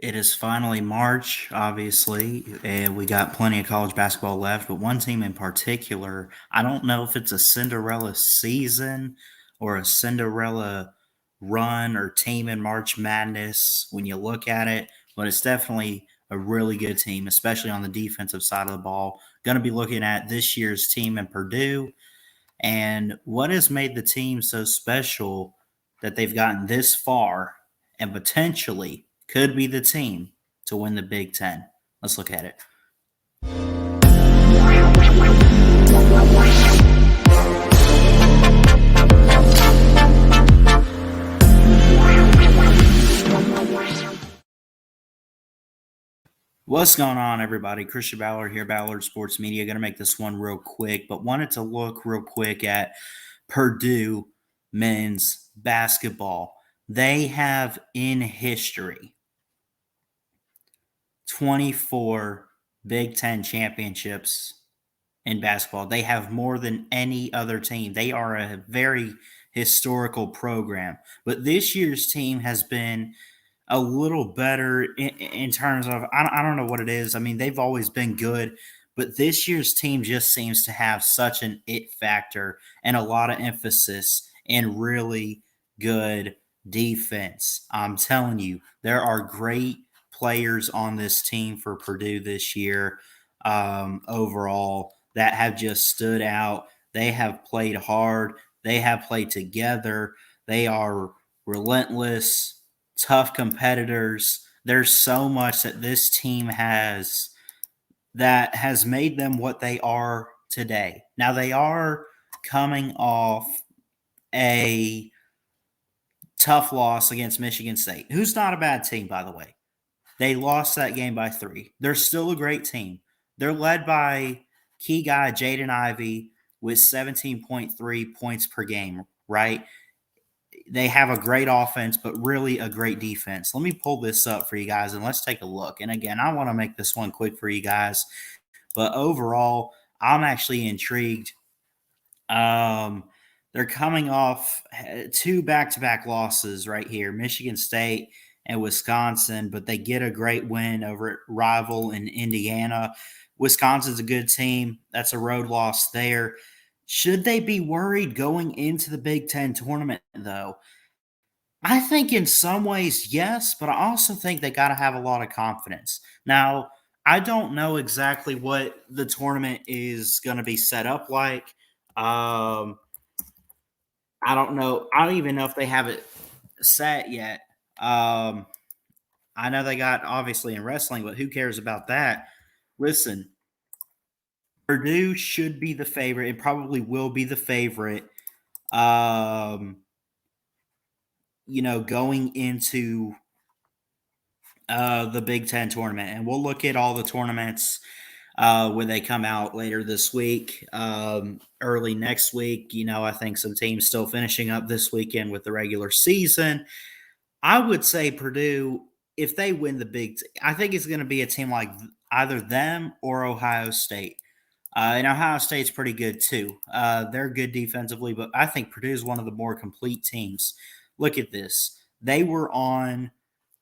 It is finally March, obviously, and we got plenty of college basketball left. But one team in particular, I don't know if it's a Cinderella season or a Cinderella run or team in March Madness when you look at it, but it's definitely a really good team, especially on the defensive side of the ball. Going to be looking at this year's team in Purdue and what has made the team so special that they've gotten this far and potentially could be the team to win the Big Ten. Let's look at it. What's going on, everybody? Christian Ballard here, Ballard Sports Media. Going to make this one real quick, but wanted to look real quick at Purdue men's basketball. They have in history 24 Big Ten championships in basketball. They have more than any other team. They are a very historical program. But this year's team has been a little better in terms of, I don't know what it is. I mean, they've always been good, but this year's team just seems to have such an it factor and a lot of emphasis and really good defense. I'm telling you, there are great players on this team for Purdue this year overall that have just stood out. They have played hard. They have played together. They are relentless, tough competitors. There's so much that this team has that has made them what they are today. Now, they are coming off a tough loss against Michigan State, who's not a bad team, by the way. They lost that game by 3. They're still a great team. They're led by key guy Jaden Ivey with 17.3 points per game, right? They have a great offense, but really a great defense. Let me pull this up for you guys and let's take a look. And again, I want to make this one quick for you guys, but overall, I'm actually intrigued. They're coming off 2 back-to-back losses right here, Michigan State and Wisconsin, but they get a great win over rival in Indiana. Wisconsin's a good team. That's a road loss there. Should they be worried going into the Big Ten tournament, though? I think in some ways, yes, but I also think they got to have a lot of confidence. Now, I don't know exactly what the tournament is going to be set up like. I don't know. I don't even know if they have it set yet. Um, I know they got obviously in wrestling, but who cares about that? Listen, Purdue should be the favorite. It probably will be the favorite. Um, going into the Big Ten tournament, and we'll look at all the tournaments when they come out later this week, early next week. I think some teams still finishing up this weekend with the regular season. I would say Purdue, if they win the I think it's going to be a team like either them or Ohio State. And Ohio State's pretty good too. They're good defensively, but I think Purdue is one of the more complete teams. Look at this. They were on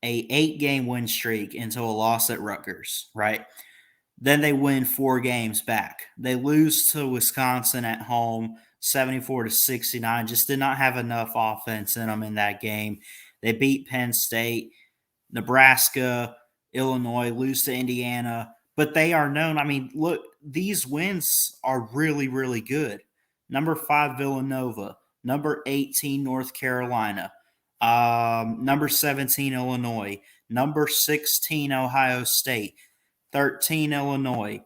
a 8-game win streak until a loss at Rutgers, right? Then they win 4 games back. They lose to Wisconsin at home, 74-69. Just did not have enough offense in them in that game. They beat Penn State, Nebraska, Illinois, lose to Indiana. But they are known. I mean, look, these wins are really, really good. Number 5, Villanova. Number 18, North Carolina. Number 17, Illinois. Number 16, Ohio State. 13, Illinois.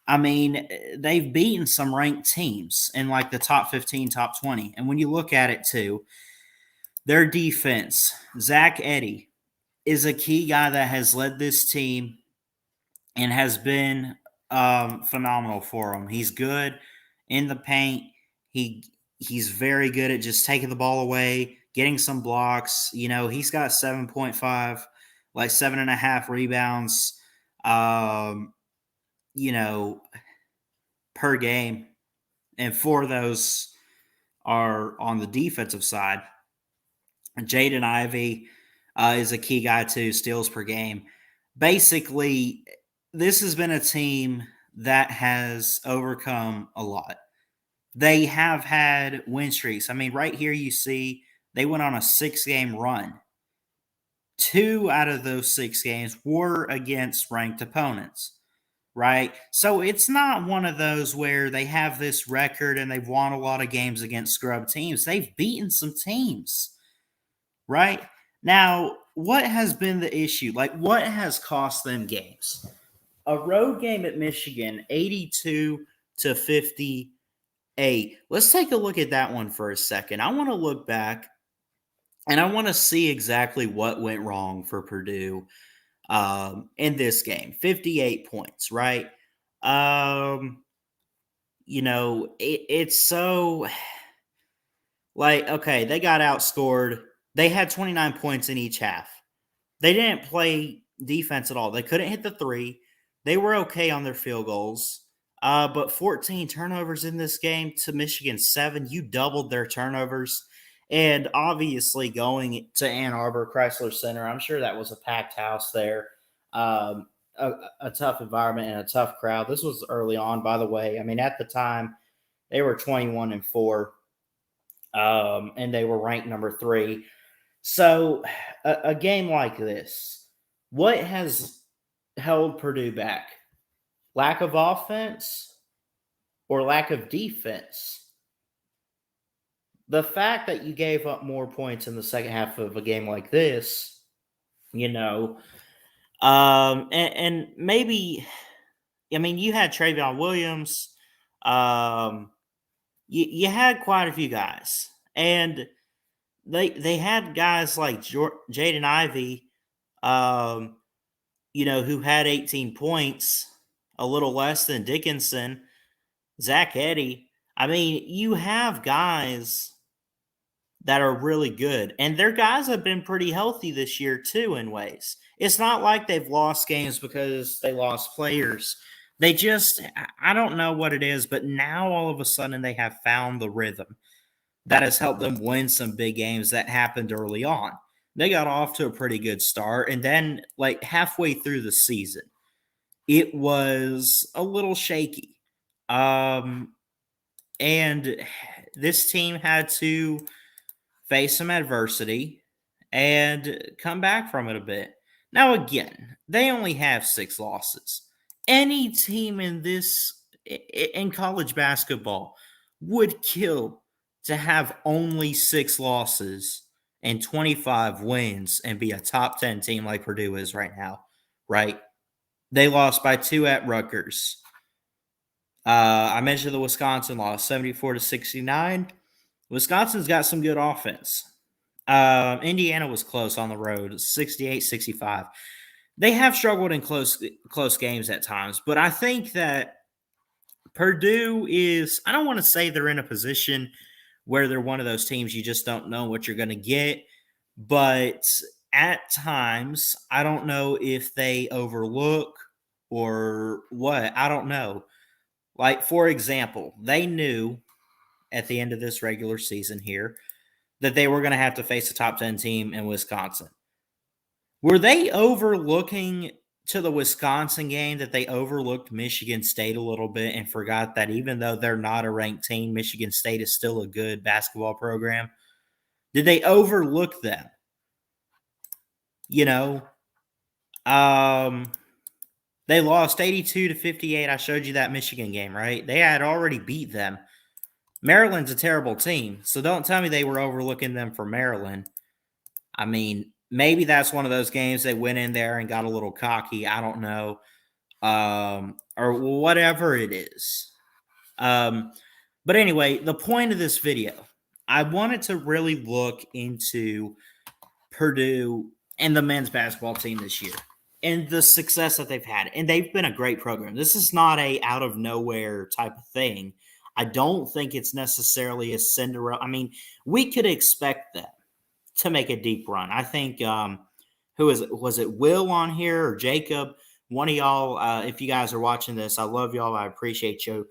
I mean, they've beaten some ranked teams in like the top 15, top 20. And when you look at it too, their defense, Zach Edey is a key guy that has led this team and has been phenomenal for them. He's good in the paint. He's very good at just taking the ball away, getting some blocks. He's got 7.5, like 7.5 rebounds, per game. And 4 of those are on the defensive side. Jaden Ivey, is a key guy too, steals per game. Basically, this has been a team that has overcome a lot. They have had win streaks. I mean, right here you see they went on a 6-game run. 2 out of those 6 games were against ranked opponents, right? So it's not one of those where they have this record and they've won a lot of games against scrub teams. They've beaten some teams, right? Now, what has been the issue? Like, what has cost them games? A road game at Michigan, 82-58. Let's take a look at that one for a second. I want to look back and I want to see exactly what went wrong for Purdue in this game. 58 points, right? It's so like, okay, they got outscored. They had 29 points in each half. They didn't play defense at all. They couldn't hit the three. They were okay on their field goals. But 14 turnovers in this game to Michigan's 7. You doubled their turnovers. And obviously going to Ann Arbor Chrysler Center, I'm sure that was a packed house there. A tough environment and a tough crowd. This was early on, by the way. I mean, at the time, they were 21-4, and they were ranked number 3. So a game like this, what has held Purdue back? Lack of offense or lack of defense? The fact that you gave up more points in the second half of a game like this, and maybe, I mean, you had Travion Williams, you had quite a few guys, and they had guys like Jaden Ivey, who had 18 points, a little less than Dickinson, Zach Edey. I mean, you have guys that are really good, and their guys have been pretty healthy this year too in ways. It's not like they've lost games because they lost players. They just, I don't know what it is, but now all of a sudden they have found the rhythm that has helped them win some big games that happened early on. They got off to a pretty good start, and then like halfway through the season, it was a little shaky. And this team had to face some adversity and come back from it a bit. Now, again, they only have 6 losses. Any team in college basketball would kill to have only 6 losses and 25 wins and be a top 10 team like Purdue is right now, right? They lost by 2 at Rutgers. I mentioned the Wisconsin loss, 74-69. Wisconsin's got some good offense. Indiana was close on the road, 68-65. They have struggled in close games at times, but I think that Purdue is, I don't want to say they're in a position where they're one of those teams you just don't know what you're going to get, but at times, I don't know if they overlook or what. I don't know. Like, for example, they knew at the end of this regular season here that they were going to have to face a top 10 team in Wisconsin. Were they overlooking to the Wisconsin game that they overlooked Michigan State a little bit and forgot that even though they're not a ranked team, Michigan State is still a good basketball program? Did they overlook them? They lost 82-58. I showed you that Michigan game, right? They had already beat them. Maryland's a terrible team, so don't tell me they were overlooking them for Maryland. I mean, maybe that's one of those games they went in there and got a little cocky. I don't know. Or whatever it is. But anyway, the point of this video, I wanted to really look into Purdue and the men's basketball team this year and the success that they've had. And they've been a great program. This is not a out of nowhere type of thing. I don't think it's necessarily a Cinderella. I mean, we could expect them to make a deep run. I think, who is it? Was it Will on here or Jacob? One of y'all, if you guys are watching this, I love y'all. I appreciate you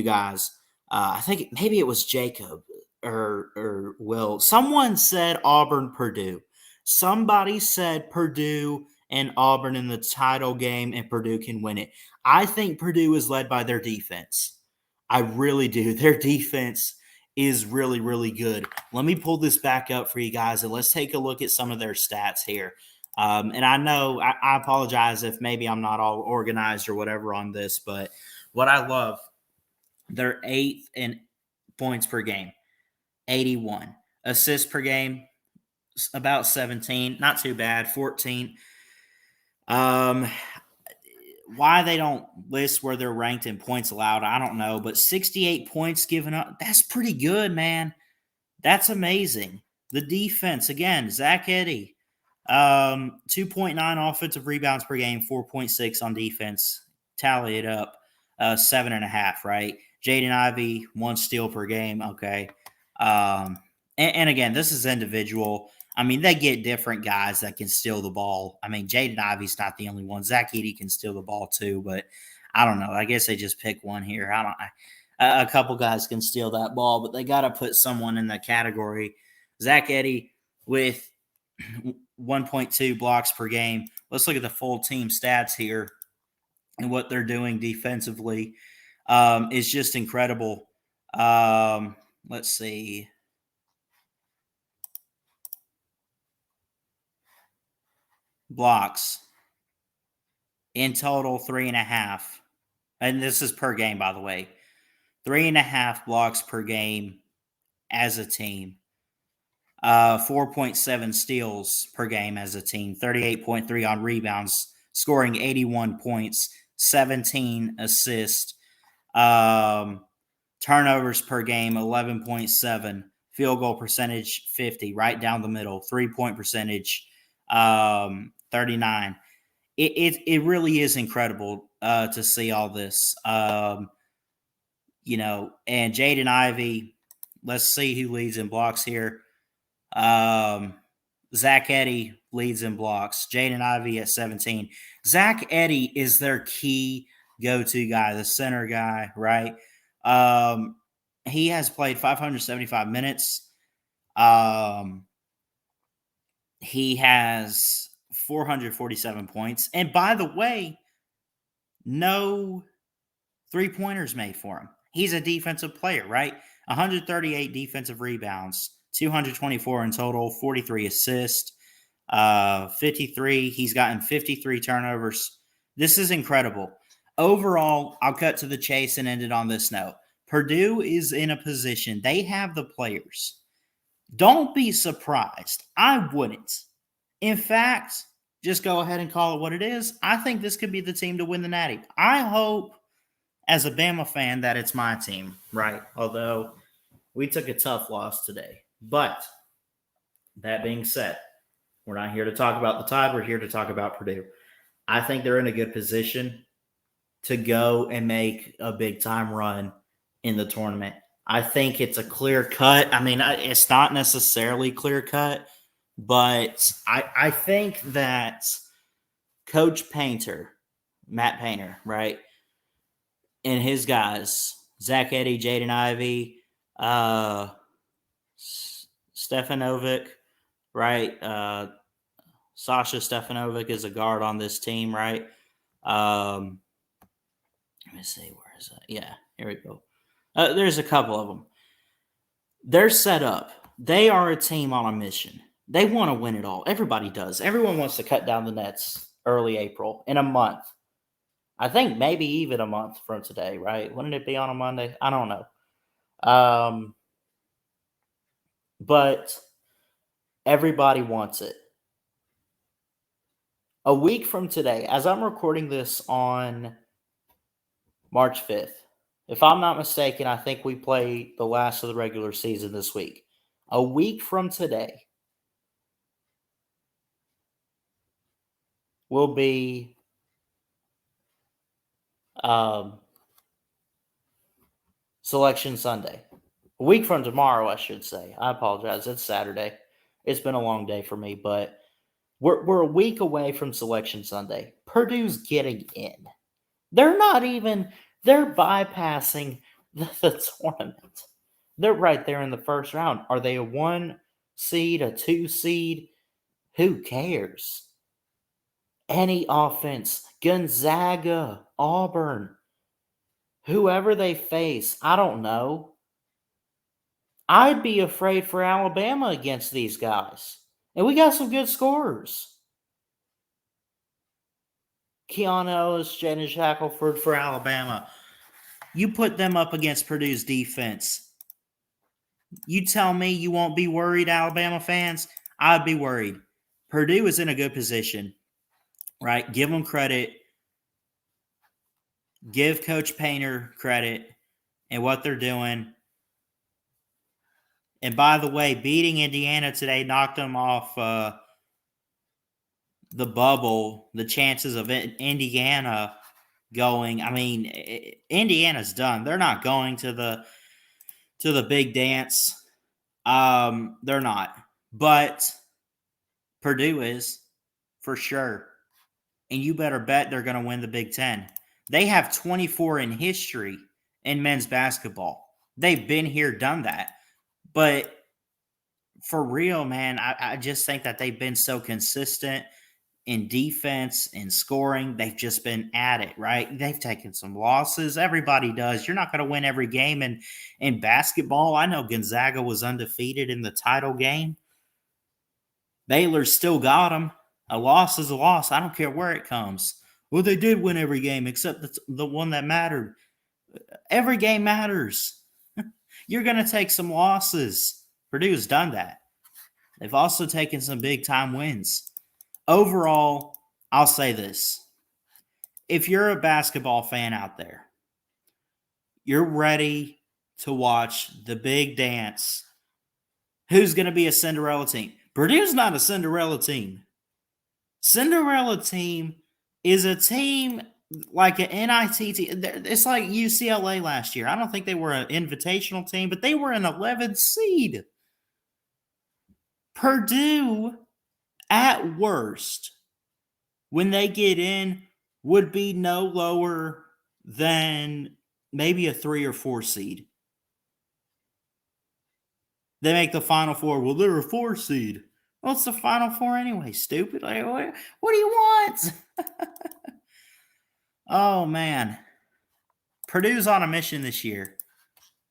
guys. I think maybe it was Jacob or Will. Someone said Auburn, Purdue. Somebody said Purdue and Auburn in the title game, and Purdue can win it. I think Purdue is led by their defense. I really do. Their defense is really, really good. Let me pull this back up for you guys, and let's take a look at some of their stats here. And I know I apologize if maybe I'm not all organized or whatever on this, but what I love, they're eighth in points per game, 81. Assists per game, about 17. Not too bad, 14. Um, why they don't list where they're ranked in points allowed, I don't know. But 68 points given up, that's pretty good, man. That's amazing. The defense, again, Zach Edey, 2.9 offensive rebounds per game, 4.6 on defense. Tally it up, 7.5, right? Jaden Ivey, 1 steal per game. Okay. And again, this is individual. I mean, they get different guys that can steal the ball. I mean, Jaden Ivey's not the only one. Zach Edey can steal the ball too, but I don't know. I guess they just pick one here. A couple guys can steal that ball, but they got to put someone in that category. Zach Edey with 1.2 blocks per game. Let's look at the full team stats here and what they're doing defensively is just incredible. Let's see. Blocks in total 3.5, and this is per game, by the way. 3.5 blocks per game as a team. 4.7 steals per game as a team. 38.3 on rebounds, scoring 81 points, 17 assists. Turnovers per game 11.7. Field goal percentage 50, right down the middle. 3-point percentage 39. It really is incredible to see all this. And Jaden Ivey, let's see who leads in blocks here. Zach Edey leads in blocks. Jaden Ivey at 17. Zach Edey is their key go-to guy, the center guy, right? He has played 575 minutes. He has 447 points. And by the way, no three-pointers made for him. He's a defensive player, right? 138 defensive rebounds, 224 in total, 43 assists, 53. He's gotten 53 turnovers. This is incredible. Overall, I'll cut to the chase and end it on this note. Purdue is in a position. They have the players. Don't be surprised. I wouldn't. In fact, just go ahead and call it what it is. I think this could be the team to win the Natty. I hope, as a Bama fan, that it's my team, right? Although we took a tough loss today. But that being said, we're not here to talk about the Tide. We're here to talk about Purdue. I think they're in a good position to go and make a big-time run in the tournament. I think it's a clear cut. I mean, it's not necessarily clear cut, but I think that Coach Painter, Matt Painter, right, and his guys, Zach Edey, Jaden Ivey, Stefanovic, right? Sasha Stefanovic is a guard on this team, right? Let me see, where is that? Yeah, here we go. There's a couple of them. They're set up. They are a team on a mission. They want to win it all. Everybody does. Everyone wants to cut down the nets early April in a month. I think maybe even a month from today, right? Wouldn't it be on a Monday? I don't know. But everybody wants it. A week from today, as I'm recording this on March 5th, if I'm not mistaken, I think we play the last of the regular season this week. A week from today will be Selection Sunday. A week from tomorrow, I should say. I apologize. It's Saturday. It's been a long day for me, but we're a week away from Selection Sunday. Purdue's getting in. They're bypassing the tournament. They're right there in the first round. Are they a 1 seed, a 2 seed? Who cares? Any offense, Gonzaga, Auburn, whoever they face, I don't know. I'd be afraid for Alabama against these guys. And we got some good scorers. Keanu Ellis, Jaden Shackelford for Alabama. You put them up against Purdue's defense. You tell me you won't be worried, Alabama fans? I'd be worried. Purdue is in a good position, right? Give them credit. Give Coach Painter credit and what they're doing. And by the way, beating Indiana today knocked them off the bubble. The chances of Indiana going, I mean, Indiana's done. They're not going to the big dance. They're not. But Purdue is for sure. And you better bet they're going to win the Big Ten. They have 24 in history in men's basketball. They've been here, done that. But for real, man, I just think that they've been so consistent in defense and scoring. They've just been at it, right? They've taken some losses. Everybody does. You're not going to win every game in basketball. I know Gonzaga was undefeated in the title game. Baylor still got them. A loss is a loss. I don't care where it comes. Well, they did win every game except the one that mattered. Every game matters. You're going to take some losses. Purdue's done that. They've also taken some big-time wins. Overall, I'll say this. If you're a basketball fan out there, you're ready to watch the big dance. Who's going to be a Cinderella team? Purdue's not a Cinderella team. Cinderella team is a team like an NIT team. It's like UCLA last year. I don't think they were an invitational team, but they were an 11th seed. Purdue, at worst, when they get in, would be no lower than maybe a 3 or 4 seed. They make the Final Four. Well, they're a 4 seed. Well, it's the Final Four anyway, stupid. Like, what do you want? Oh, man. Purdue's on a mission this year.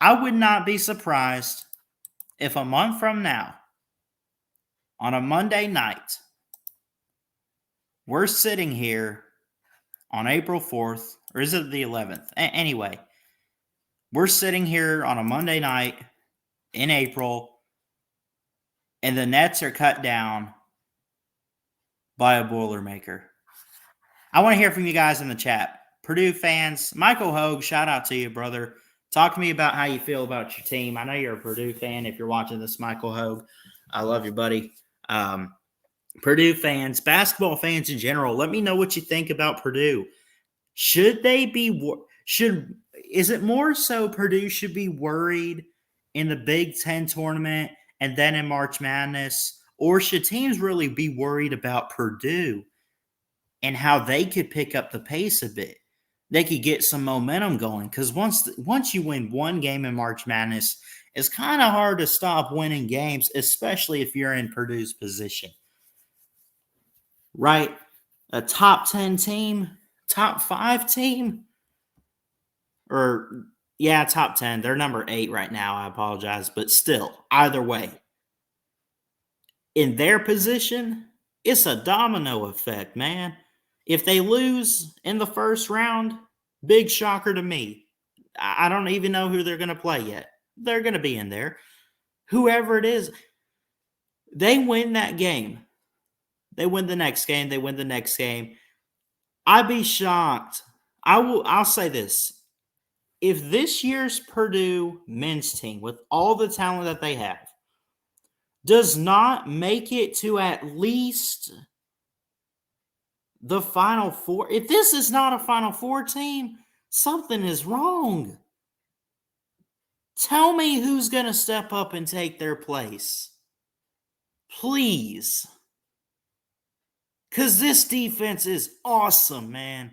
I would not be surprised if a month from now, on a Monday night, we're sitting here on April 4th, or is it the 11th? Anyway, we're sitting here on a Monday night in April, and the Nets are cut down by a Boilermaker. I want to hear from you guys in the chat. Purdue fans, Michael Hogue, shout out to you, brother. Talk to me about how you feel about your team. I know you're a Purdue fan if you're watching this, Michael Hogue. I love you, buddy. Purdue fans, basketball fans in general, let me know what you think about Purdue. Should they be is it more so Purdue should be worried in the Big Ten tournament and then in March Madness, or should teams really be worried about Purdue and how they could pick up the pace a bit? They could get some momentum going, because once you win one game in March Madness, it's kind of hard to stop winning games, especially if you're in Purdue's position. Right? A top 10 team, top 5 team, or top 10. They're number 8 right now. I apologize, but still, either way, in their position, it's a domino effect, man. If they lose in the first round, big shocker to me. I don't even know who they're going to play yet. They're going to be in there. Whoever it is, they win that game. They win the next game. They win the next game. I'd be shocked. I'll say this. If this year's Purdue men's team, with all the talent that they have, does not make it to at least the Final Four, if this is not a Final Four team, something is wrong. Tell me who's going to step up and take their place. Please. Because this defense is awesome, man.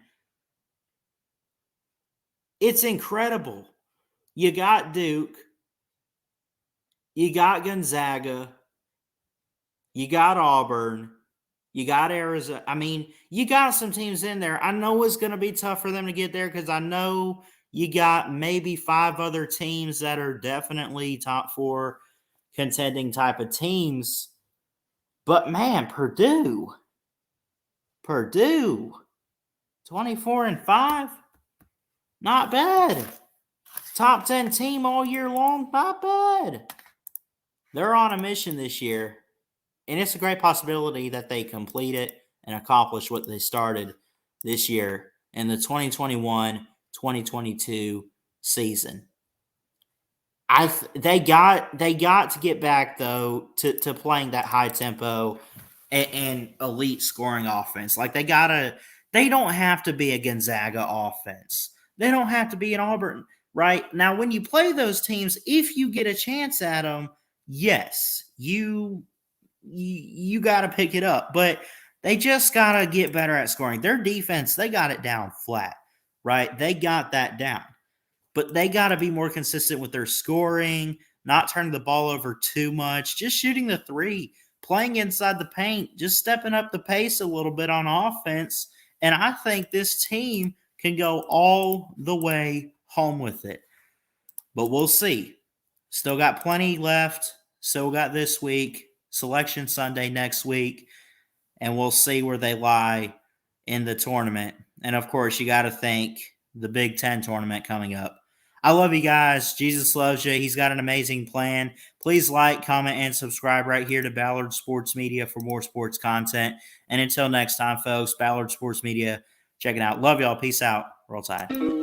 It's incredible. You got Duke. You got Gonzaga. You got Auburn. You got Arizona. I mean, you got some teams in there. I know it's going to be tough for them to get there because I know you got maybe 5 other teams that are definitely top 4 contending type of teams. But man, Purdue, 24-5, not bad. Top 10 team all year long, not bad. They're on a mission this year, and it's a great possibility that they complete it and accomplish what they started this year in the 2021-2022 season. They got to get back though to playing that high tempo and elite scoring offense. Like they don't have to be a Gonzaga offense. They don't have to be an Auburn. Right now, when you play those teams, if you get a chance at them, yes, you got to pick it up, but they just got to get better at scoring. Their defense, they got it down flat, right? They got that down, but they got to be more consistent with their scoring, not turning the ball over too much, just shooting the three, playing inside the paint, just stepping up the pace a little bit on offense. And I think this team can go all the way home with it. But we'll see. Still got plenty left. Still got this week. Selection Sunday next week. And we'll see where they lie in the tournament. And of course, you got to thank the Big Ten tournament coming up. I love you guys. Jesus loves you. He's got an amazing plan. Please like, comment, and subscribe right here to Ballard Sports Media for more sports content. And until next time, folks, Ballard Sports Media, check it out. Love y'all. Peace out. Roll Tide.